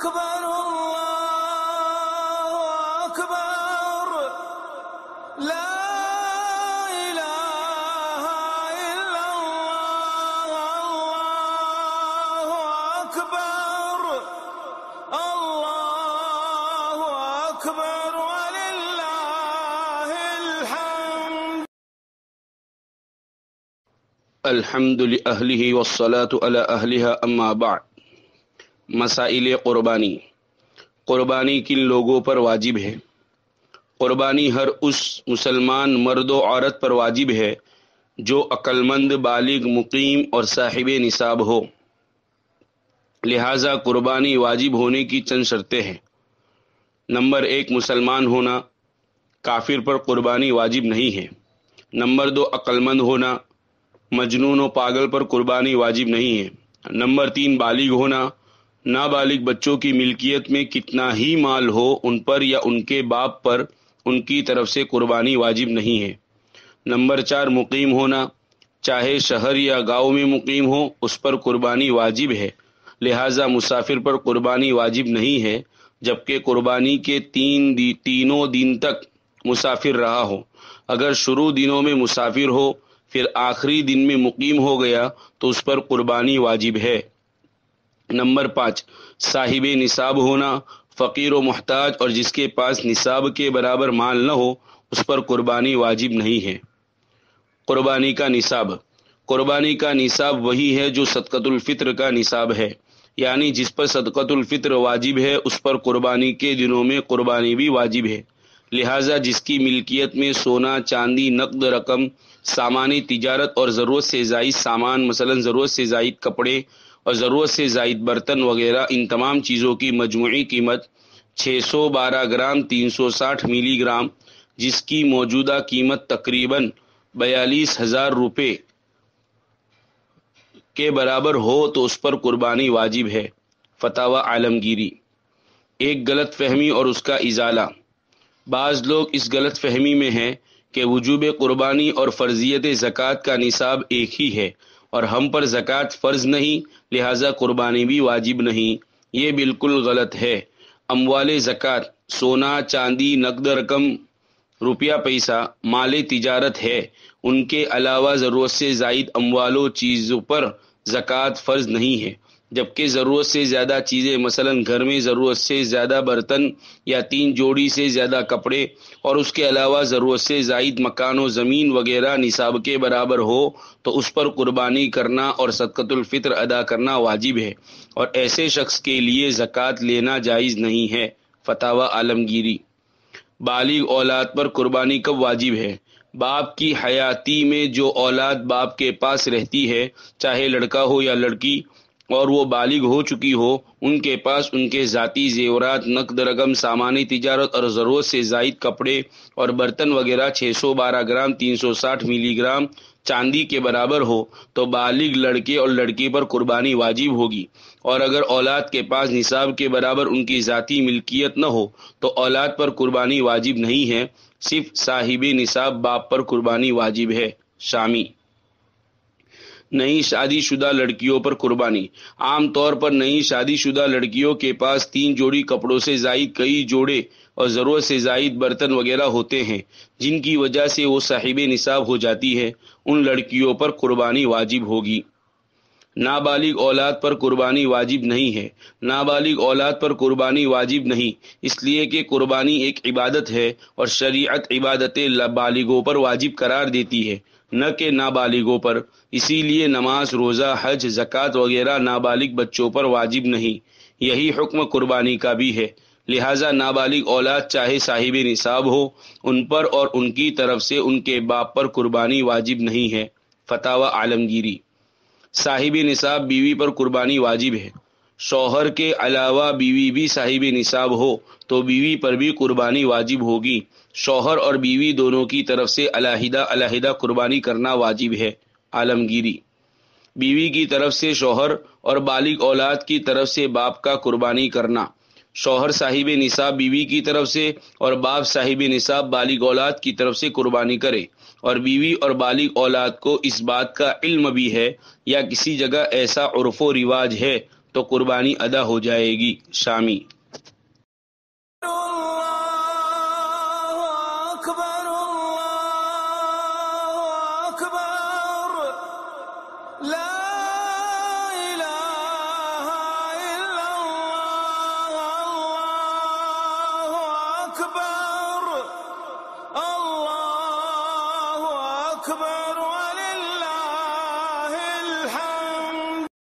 أكبر الله أكبر لا إله إلا الله الله أكبر الله أكبر ولله الحمد. الحمد لأہلہ والصلاة علی اہلہا اما بعد. مسائل قربانی. قربانی کن لوگوں پر واجب ہے؟ قربانی ہر اس مسلمان مرد و عورت پر واجب ہے جو عقلمند، بالغ، مقیم اور صاحب نصاب ہو. لہذا قربانی واجب ہونے کی چند شرطیں ہیں. نمبر 1 مسلمان ہونا. کافر پر قربانی واجب نہیں ہے. نمبر 2 عقلمند ہونا. مجنون و پاگل پر قربانی واجب نہیں ہے. نمبر 3 بالغ ہونا. نابالغ بچوں کی ملکیت میں کتنا ہی مال ہو ان پر یا ان کے باپ پر ان کی طرف سے قربانی واجب نہیں ہے. نمبر 4 مقیم ہونا. چاہے شہر یا گاؤں میں مقیم ہو اس پر قربانی واجب ہے. لہذا مسافر پر قربانی واجب نہیں ہے جبکہ قربانی کے تینوں دن تک مسافر رہا ہو. اگر شروع دنوں میں مسافر ہو پھر آخری دن میں مقیم ہو گیا تو اس پر قربانی واجب ہے. نمبر 5 صاحب نصاب ہونا. فقیر و محتاج اور جس کے پاس نصاب کے برابر مال نہ ہو اس پر قربانی واجب نہیں ہے. قربانی کا نصاب. قربانی کا نصاب وہی ہے جو صدقۃ الفطر کا نصاب ہے، یعنی جس پر صدقۃ الفطر واجب ہے اس پر قربانی کے دنوں میں قربانی بھی واجب ہے. لہذا جس کی ملکیت میں سونا، چاندی، نقد رقم، سامان تجارت اور ضرورت سے زائد سامان، مثلا ضرورت سے زائد کپڑے اور ضرورت سے زائد برتن وغیرہ، ان تمام چیزوں کی مجموعی قیمت 612 گرام 360 ملی گرام، جس کی موجودہ قیمت تقریباً 42,000 روپے کے برابر ہو تو اس پر قربانی واجب ہے. فتاوی عالمگیری. ایک غلط فہمی اور اس کا ازالہ. بعض لوگ اس غلط فہمی میں ہیں کہ وجوب قربانی اور فرضیت زکوٰۃ کا نصاب ایک ہی ہے اور ہم پر زکوٰۃ فرض نہیں لہذا قربانی بھی واجب نہیں. یہ بالکل غلط ہے. اموال زکوٰۃ سونا، چاندی، نقد رقم، روپیہ پیسہ مال تجارت ہے. ان کے علاوہ ضرورت سے زائد اموال و چیزوں پر زکوٰۃ فرض نہیں ہے، جبکہ ضرورت سے زیادہ چیزیں مثلا گھر میں ضرورت سے زیادہ برتن یا 3 جوڑی سے زیادہ کپڑے اور اس کے علاوہ ضرورت سے زائد مکان و زمین وغیرہ نصاب کے برابر ہو تو اس پر قربانی کرنا اور صدقۃ الفطر ادا کرنا واجب ہے اور ایسے شخص کے لیے زکوٰۃ لینا جائز نہیں ہے. فتاوی عالمگیری. بالغ اولاد پر قربانی کب واجب ہے؟ باپ کی حیاتی میں جو اولاد باپ کے پاس رہتی ہے، چاہے لڑکا ہو یا لڑکی، اور وہ بالغ ہو چکی ہو، ان کے پاس ان کے ذاتی زیورات، نقد رقم، سامان تجارت اور ضرورت سے زائد کپڑے اور برتن وغیرہ 612 گرام 360 ملی گرام چاندی کے برابر ہو تو بالغ لڑکے اور لڑکی پر قربانی واجب ہوگی. اور اگر اولاد کے پاس نصاب کے برابر ان کی ذاتی ملکیت نہ ہو تو اولاد پر قربانی واجب نہیں ہے، صرف صاحب نصاب باپ پر قربانی واجب ہے. شامی. نئی شادی شدہ لڑکیوں پر قربانی. عام طور پر نئی شادی شدہ لڑکیوں کے پاس 3 جوڑی کپڑوں سے زائد کئی جوڑے اور ضرورت سے زائد برتن وغیرہ ہوتے ہیں جن کی وجہ سے وہ صاحب نصاب ہو جاتی ہے. ان لڑکیوں پر قربانی واجب ہوگی. نابالغ اولاد پر قربانی واجب نہیں ہے. نابالغ اولاد پر قربانی واجب نہیں اس لیے کہ قربانی ایک عبادت ہے اور شریعت عبادت بالغوں پر واجب قرار دیتی ہے نہ کہ نابالغوں پر. اسی لیے نماز، روزہ، حج، زکوٰۃ وغیرہ نابالغ بچوں پر واجب نہیں. یہی حکم قربانی کا بھی ہے. لہذا نابالغ اولاد چاہے صاحب نصاب ہو ان پر اور ان کی طرف سے ان کے باپ پر قربانی واجب نہیں ہے. فتاوی عالمگیری. صاحب نصاب بیوی پر قربانی واجب ہے. شوہر کے علاوہ بیوی بھی صاحب نصاب ہو تو بیوی پر بھی قربانی واجب ہوگی. شوہر اور بیوی دونوں کی طرف سے علیحدہ علیحدہ قربانی کرنا واجب ہے. عالمگیری. بیوی کی طرف سے شوہر اور بالغ اولاد کی طرف سے باپ کا قربانی کرنا. شوہر صاحب نصاب بیوی کی طرف سے اور باپ صاحب نصاب بالغ اولاد کی طرف سے قربانی کرے اور بیوی اور بالغ اولاد کو اس بات کا علم بھی ہے یا کسی جگہ ایسا عرف و رواج ہے تو قربانی ادا ہو جائے گی۔ شامی۔ أكبر